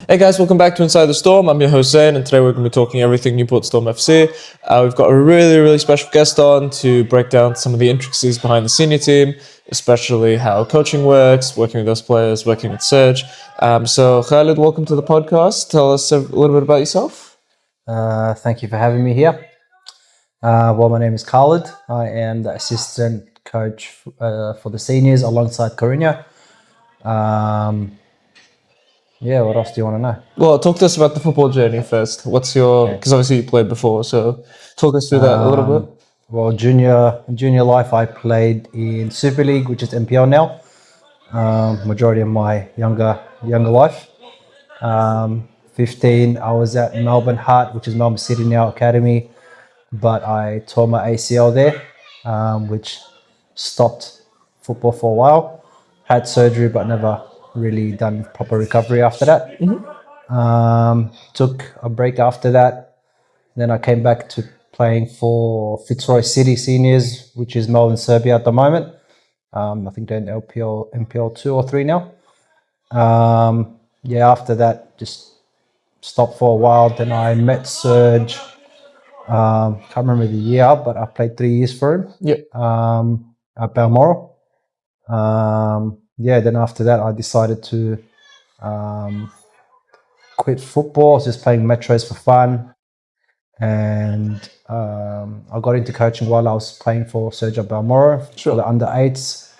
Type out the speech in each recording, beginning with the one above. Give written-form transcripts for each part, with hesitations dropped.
Hey guys, welcome back to Inside the Storm. I'm your host Zain, and today we're going to be talking everything Newport Storm FC. We've got a really special guest on to break down some of the intricacies behind the senior team, especially how coaching works, working with those players, working with Serge. So Khaled, welcome to the podcast. Tell us a little bit about yourself. Thank you for having me here. My name is Khaled. I am the assistant coach for the seniors alongside Corinna. What else do you want to know? Well, talk to us about the football journey first. What's your, because obviously you played before, so talk us through that a little bit. Well, junior life, I played in Super League, which is MPL now. Majority of my younger life. 15, I was at Melbourne Heart, which is Melbourne City now Academy, but I tore my ACL there, which stopped football for a while. Had surgery, but never really done proper recovery after that. Took a break after that. Then I came back to playing for Fitzroy City Seniors, which is Melbourne, Serbia at the moment. I think they're in MPL 2 or 3 now. After that, just stopped for a while. Then I met Serge. Can't remember the year, but I played 3 years for him. At Balmoral. Then after that, I decided to quit football. I was just playing metros for fun. And I got into coaching while I was playing for Serge at Balmoral for the under 8s.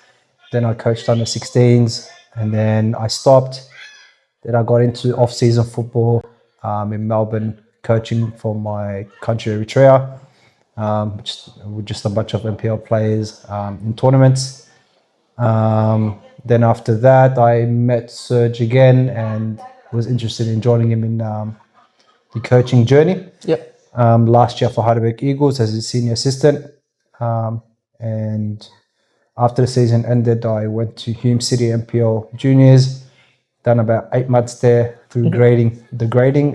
Then I coached under 16s, and then I stopped. Then I got into off-season football in Melbourne, coaching for my country, Eritrea, with just a bunch of MPL players in tournaments. Then after that, I met Serge again and was interested in joining him in the coaching journey. Last year for Heidelberg Eagles as a senior assistant. And after the season ended, I went to Hume City MPL Juniors, done about 8 months there through grading,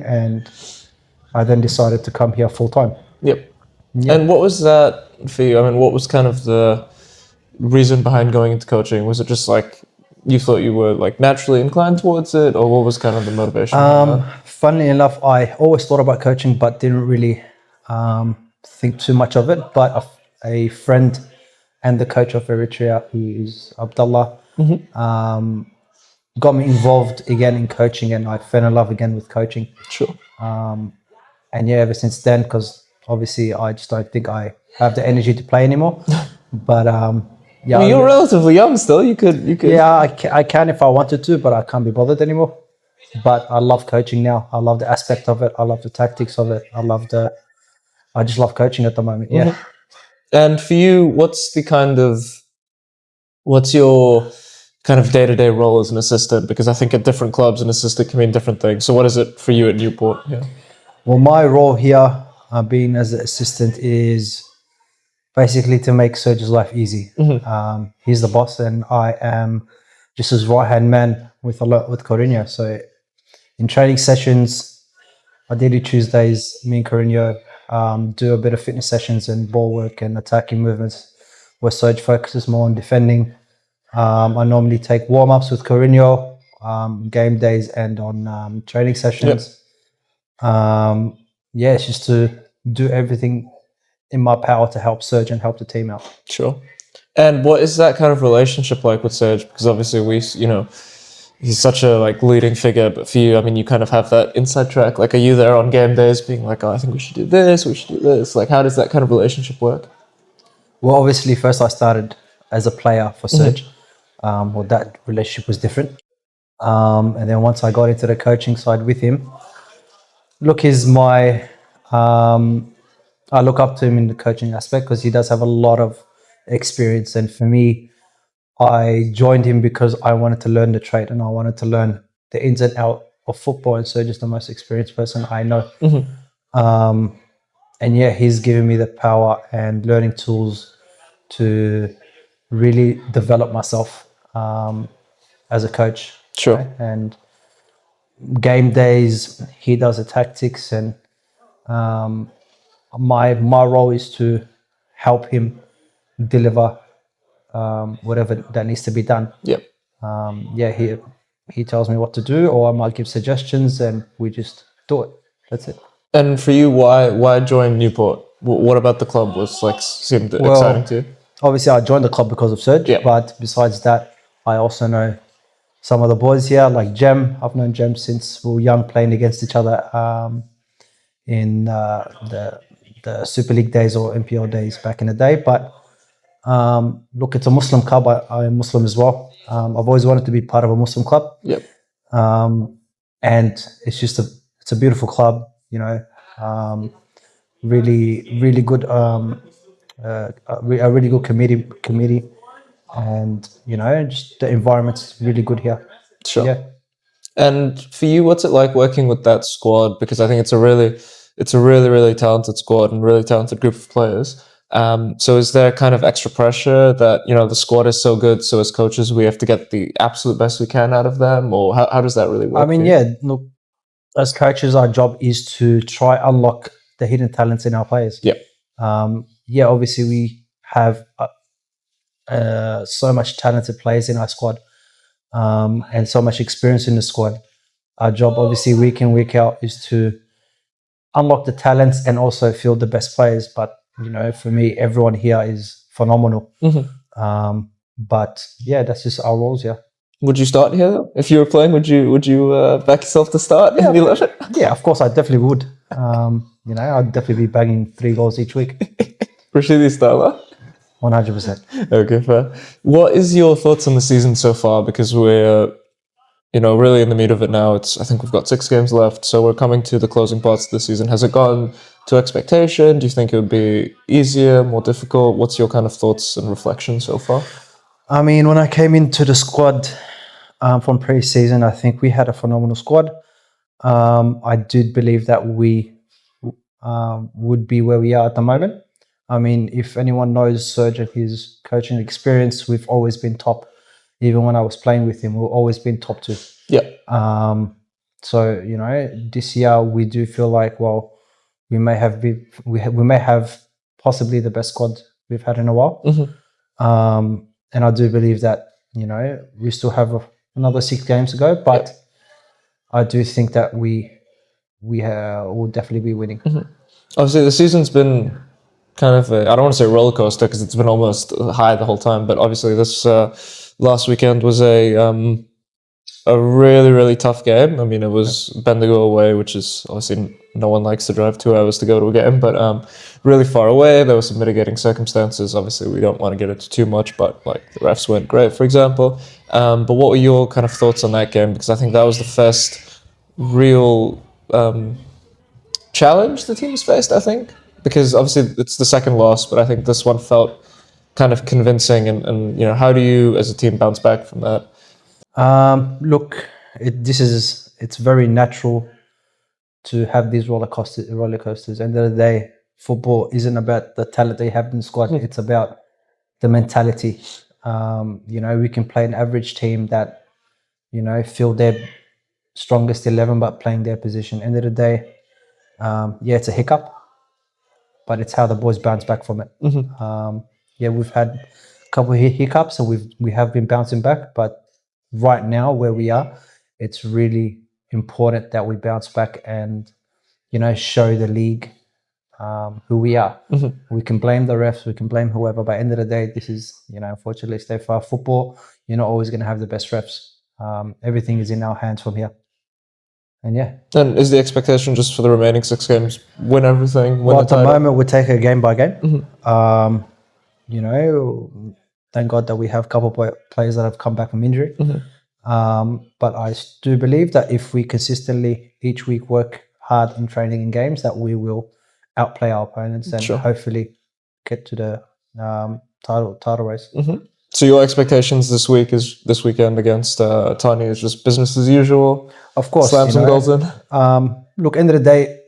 and I then decided to come here full time. And what was that for you? I mean, what was kind of the reason behind going into coaching? Was it just like you thought you were like naturally inclined towards it, or what was kind of the motivation? Funnily enough, I always thought about coaching, but didn't really think too much of it. But a friend and the coach of Eritrea, who is Abdullah, got me involved again in coaching, and I fell in love again with coaching. Ever since then, because obviously I just don't think I have the energy to play anymore. But you're relatively young still. You could. Yeah, I can if I wanted to, but I can't be bothered anymore. But I love coaching now. I love the aspect of it. I love the tactics of it. I just love coaching at the moment. Yeah. And for you, what's your kind of day-to-day role as an assistant? Because I think at different clubs, an assistant can mean different things. So what is it for you at Newport? Well, my role here, being as an assistant, is basically to make Serge's life easy. He's the boss, and I am just his right-hand man with Corinna. So in training sessions, ideally Tuesdays, me and Corinna do a bit of fitness sessions and ball work and attacking movements, where Serge focuses more on defending. I normally take warm-ups with Corinna, game days and on training sessions. It's just to do everything in my power to help Serge and help the team out. Sure. And what is that kind of relationship like with Serge? Because obviously he's such a leading figure, but for you, I mean, you kind of have that inside track. Like, are you there on game days being like, oh, I think we should do this, we should do this? Like, how does that kind of relationship work? Well, obviously, first I started as a player for Serge. That relationship was different. And then once I got into the coaching side with him, I look up to him in the coaching aspect because he does have a lot of experience. And for me, I joined him because I wanted to learn the trade and I wanted to learn the ins and outs of football. And Serge is the most experienced person I know. He's given me the power and learning tools to really develop myself as a coach. Sure. And game days, he does the tactics, and my role is to help him deliver whatever that needs to be done. he tells me what to do, or I might give suggestions, and we just do it. That's it. And for you, why join Newport? What about the club was like seemed exciting to you? Obviously, I joined the club because of Serge, Yeah. but besides that, I also know some of the boys here, like Jem. I've known Jem since we were young, playing against each other in the Super League days or MPL days back in the day. But look, it's a Muslim club. I am Muslim as well. I've always wanted to be part of a Muslim club. Yep. And it's just it's a beautiful club, you know, really good, a really good committee, and you know, just the environment's really good here. Sure. Yeah. And for you, what's it like working with that squad? Because I think it's a really talented squad and really talented group of players. So is there kind of extra pressure that, you know, the squad is so good, so as coaches we have to get the absolute best we can out of them, or how does that really work? I mean, for you? yeah, look, as coaches, our job is to try unlock the hidden talents in our players. Yeah. Yeah, obviously we have so much talented players in our squad, and so much experience in the squad. Our job, obviously, week in, week out, is to unlock the talents and also field the best players. But you know, for me, everyone here is phenomenal. But yeah, that's just our roles here. Would you start here though? If you were playing? Would you back yourself to start in the 11? Yeah, of course, I definitely would. You know, I'd definitely be banging 3 goals each week. Rashidi style, 100%. Okay, fair. What is your thoughts on the season so far? Because we're, you know, really in the meat of it now. I think we've got 6 games left, so we're coming to the closing parts of the season. Has it gone to expectation? Do you think it would be easier, more difficult? What's your kind of thoughts and reflections so far? I mean, when I came into the squad from pre-season, I think we had a phenomenal squad. I did believe that we would be where we are at the moment. I mean, if anyone knows Serge and his coaching experience, we've always been top. Even when I was playing with him, we've always been top 2. Yeah. So you know, this year we do feel like, well, we may have possibly the best squad we've had in a while. And I do believe that, you know, we still have another 6 games to go, but I do think that we will definitely be winning. Obviously, the season's been kind of I don't want to say roller coaster because it's been almost high the whole time, but obviously this last weekend was a really tough game. I mean, it was Bendigo away, which is obviously no one likes to drive 2 hours to go to a game, but really far away. There were some mitigating circumstances. Obviously, we don't want to get into too much, but like the refs weren't great, for example. But what were your kind of thoughts on that game? Because I think that was the first real challenge the team has faced, I think. Because obviously it's the second loss, but I think this one felt kind of convincing. And you know, how do you as a team bounce back from that? Look, it's very natural to have these roller coasters. End of the day, football isn't about the talent they have in the squad. It's about the mentality. You know, we can play an average team that, you know, field their strongest 11 but playing their position. End of the day, yeah, it's a hiccup, but it's how the boys bounce back from it. Yeah, we've had a couple of hiccups, and we have been bouncing back, but right now where we are, it's really important that we bounce back and, you know, show the league who we are. We can blame the refs, we can blame whoever, but at the end of the day, this is, you know, unfortunately, stay far football. You're not always going to have the best refs. Everything is in our hands from here. And yeah. And is the expectation just for the remaining 6 games, win everything? Well, at the moment, we take it game by game. You know, thank God that we have a couple of players that have come back from injury. But I do believe that if we consistently each week work hard in training and games, that we will outplay our opponents and hopefully get to the title race. So your expectations this weekend against Tani is just business as usual? Of course. Slam some goals in? Look, end of the day,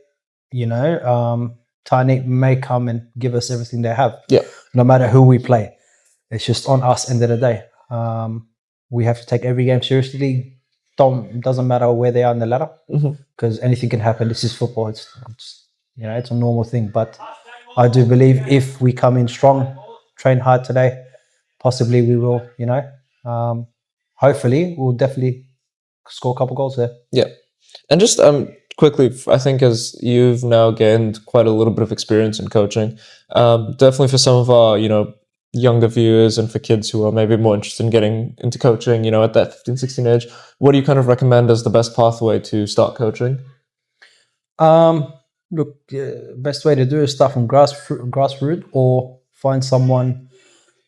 you know, Tani may come and give us everything they have. Yeah. No matter who we play. It's just on us end of the day. We have to take every game seriously. Doesn't matter where they are in the ladder, because anything can happen. This is football. It's you know, it's a normal thing. But I do believe if we come in strong, train hard today, possibly we will, you know, hopefully we'll definitely score a couple goals there. Yeah. And just quickly, I think as you've now gained quite a little bit of experience in coaching, definitely for some of our, younger viewers and for kids who are maybe more interested in getting into coaching, at that 15, 16 age, what do you kind of recommend as the best pathway to start coaching? Look, best way to do is start from grassroots or find someone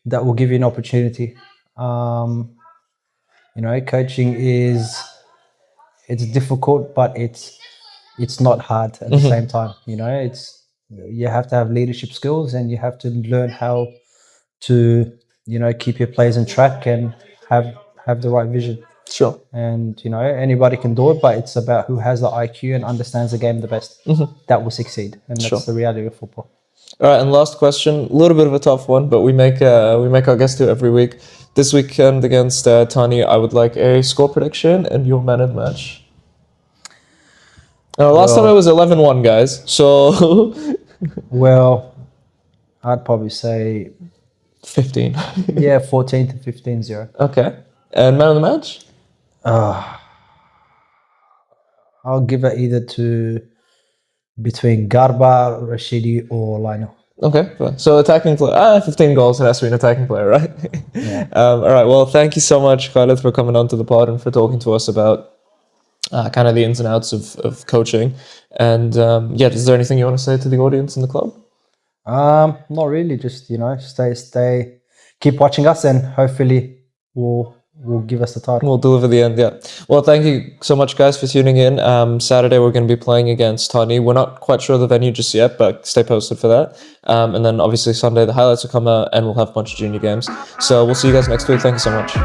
that will give you an opportunity. Coaching it's difficult, but it's not hard at the same time. You have to have leadership skills, and you have to learn how to keep your players on track and have the right vision. Sure. And anybody can do it, but it's about who has the IQ and understands the game the best. That will succeed, and that's the reality of football. All right, and last question, a little bit of a tough one, but we make our guests do it every week. This weekend against Tani, I would like a score prediction and your man of the match. Last time it was 11-1, guys. So well, I'd probably say 15. 14 to 15-0. Okay. And man of the match? I'll give it either to between Garba, Rashidi, or Lionel. Okay, fine. So attacking player, 15 goals, it has to be an attacking player, right? Yeah. All right, well, thank you so much, Khaled, for coming on to the pod and for talking to us about kind of the ins and outs of coaching. And is there anything you want to say to the audience in the club? Not really, just, stay, keep watching us, and hopefully will give us the title. We'll deliver the end, yeah. Well, thank you so much, guys, for tuning in. Saturday, we're going to be playing against Tani. We're not quite sure of the venue just yet, but stay posted for that. And then, obviously, Sunday, the highlights will come out, and we'll have a bunch of junior games. So we'll see you guys next week. Thank you so much.